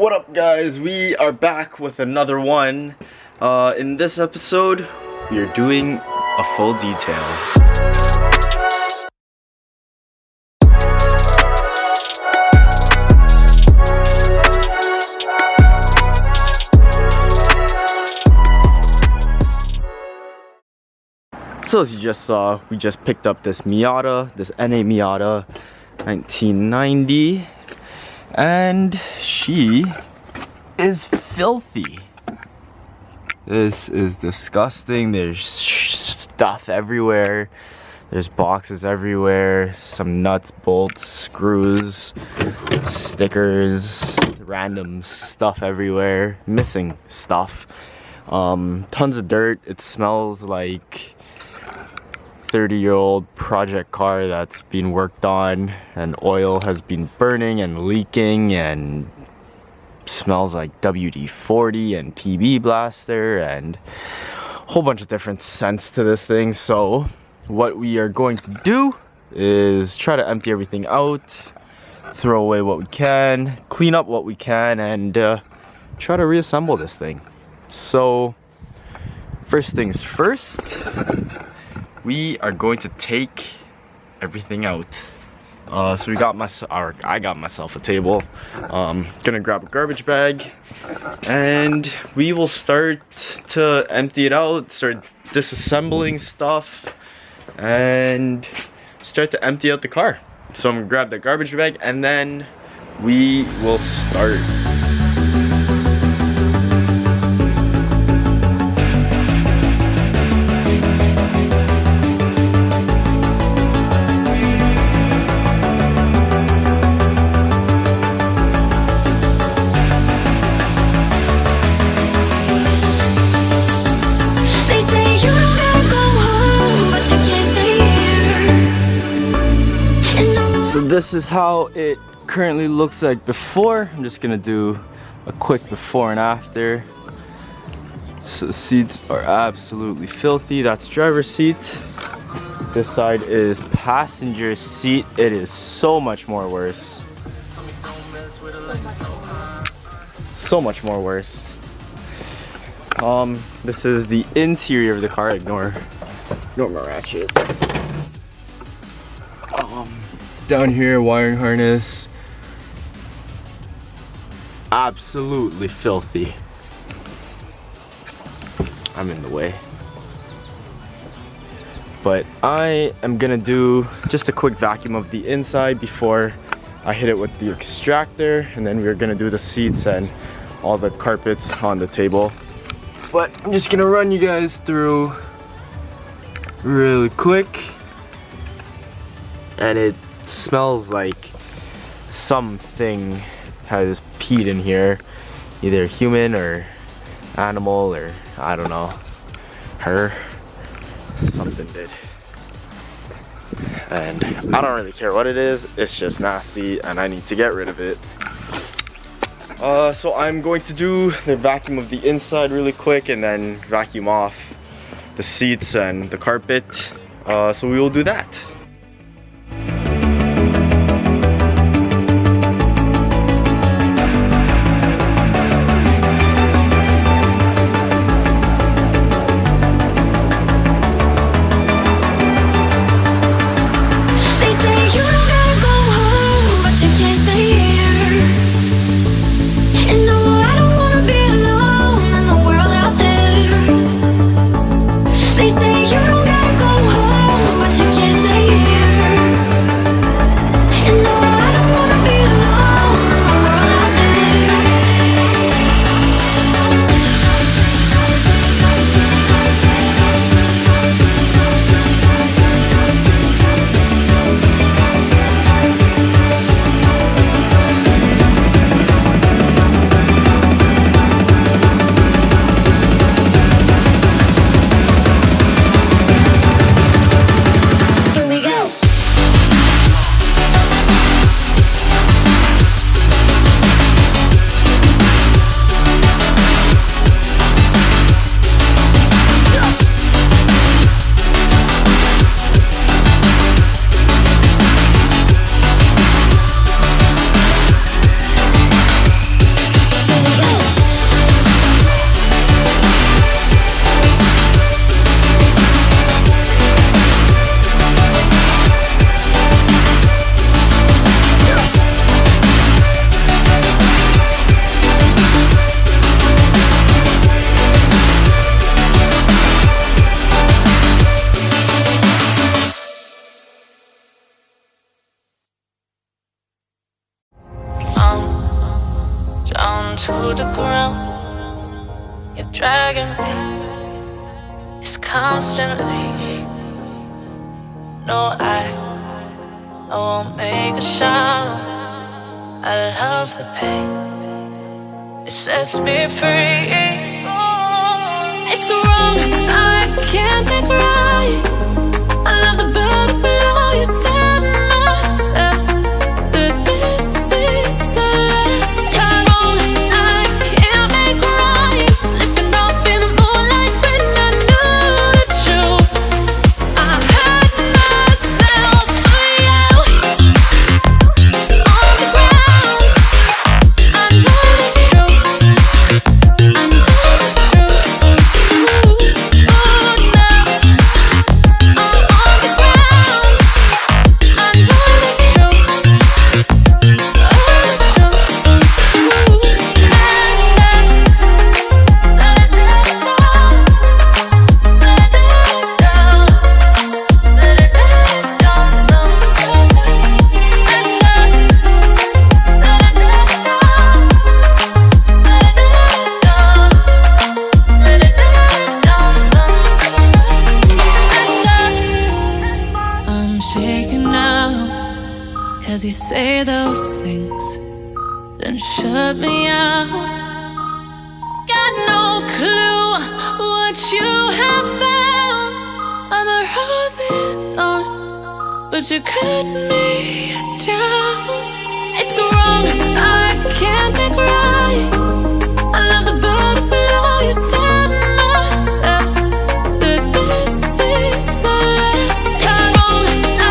What up, guys? We are back with another one. In this episode, we are doing a full detail. So as you just saw, we just picked up this Miata, this NA Miata 1990, and she is filthy. This is disgusting. There's stuff everywhere. There's boxes everywhere, some nuts, bolts, screws, stickers, random stuff everywhere, missing stuff. Tons of dirt. It smells like 30-year-old project car that's been worked on, and oil has been burning and leaking, and smells like WD-40 and PB blaster and a whole bunch of different scents to this thing. So what we are going to do is try to empty everything out, throw away what we can, clean up what we can, and try to reassemble this thing. So first things first, we are going to take everything out. So I got myself a table. Gonna grab a garbage bag, and we will start to empty it out, start disassembling stuff, and start to empty out the car. So I'm gonna grab the garbage bag, and then we will start. So this is how it currently looks like before. I'm just gonna do a quick before and after. So the seats are absolutely filthy. That's driver's seat. This side is passenger seat. It is so much more worse. So much more worse. This is the interior of the car. Ignore my ratchet. Down here, wiring harness, absolutely filthy. I'm in the way. But I am gonna do just a quick vacuum of the inside before I hit it with the extractor, and then we're gonna do the seats and all the carpets on the table. But I'm just gonna run you guys through really quick. And it smells like something has peed in here, either human or animal, or I don't know, something did. And I don't really care what it is, it's just nasty and I need to get rid of it. So I'm going to do the vacuum of the inside really quick, and then vacuum off the seats and the carpet. So we will do that. They say you don't gotta go home, but you can't stay down to the ground. You're dragging me, it's constantly. No, I won't make a sound. I love the pain, it sets me free. It's wrong, I can't make right. I love the bird below you, said myself that this is the last time. It's wrong, I can't make right. Slipping off in the moonlight when I knew the truth. I hurt myself for you. On the ground, I know the truth. I know the truth. Ooh, now I'm on the ground. I know the truth. I'm shaking now, 'cause you say those things, then shut me out. Got no clue what you have found. I'm a rose in thorns, but you cut me down. It's wrong, I can't make right. I love the bird below you, said myself that this is the last time. It's wrong, I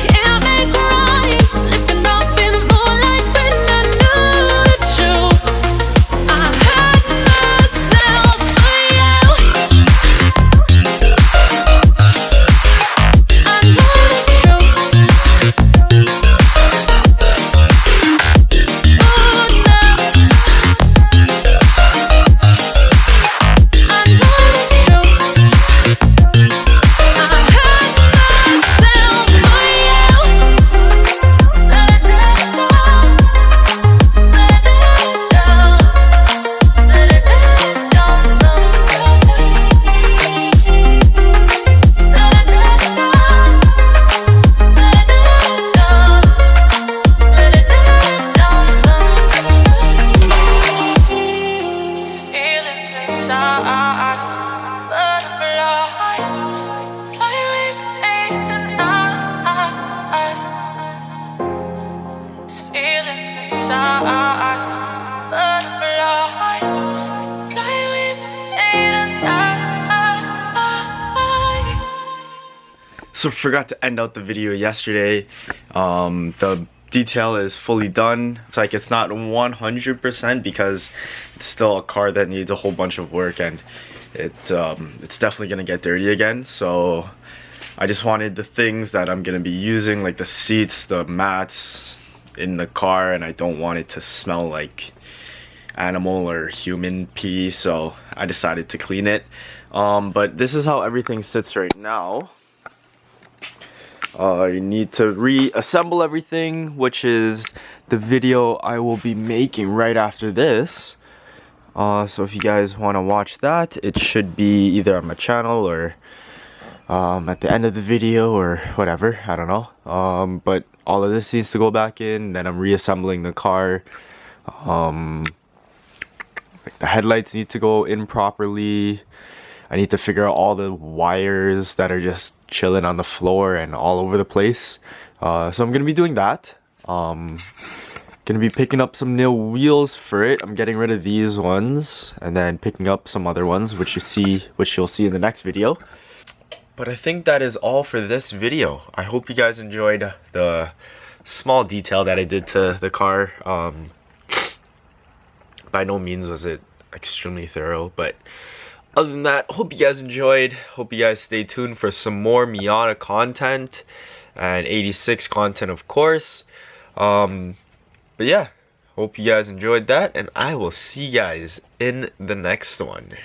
can't make right. Slipping off in the moonlight when I knew the truth. I hurt myself for you. I know the truth. Oh, now I know the So forgot to end out the video yesterday. The detail is fully done. It's like it's not 100% because it's still a car that needs a whole bunch of work, and it's definitely gonna get dirty again. So I just wanted the things that I'm gonna be using, like the seats, the mats in the car, and I don't want it to smell like animal or human pee, so I decided to clean it. But this is how everything sits right now. You need to reassemble everything, which is the video I will be making right after this. So if you guys want to watch that, it should be either on my channel or at the end of the video or whatever, I don't know. But all of this needs to go back in, then I'm reassembling the car. Like the headlights need to go in properly. I need to figure out all the wires that are just chilling on the floor and all over the place. So I'm gonna be doing that. Gonna be picking up some new wheels for it. I'm getting rid of these ones and then picking up some other ones, which you'll see in the next video. But I think that is all for this video. I hope you guys enjoyed the small detail that I did to the car. By no means was it extremely thorough, but other than that, hope you guys enjoyed. Hope you guys stay tuned for some more Miata content and 86 content, of course. But yeah, hope you guys enjoyed that, and I will see you guys in the next one.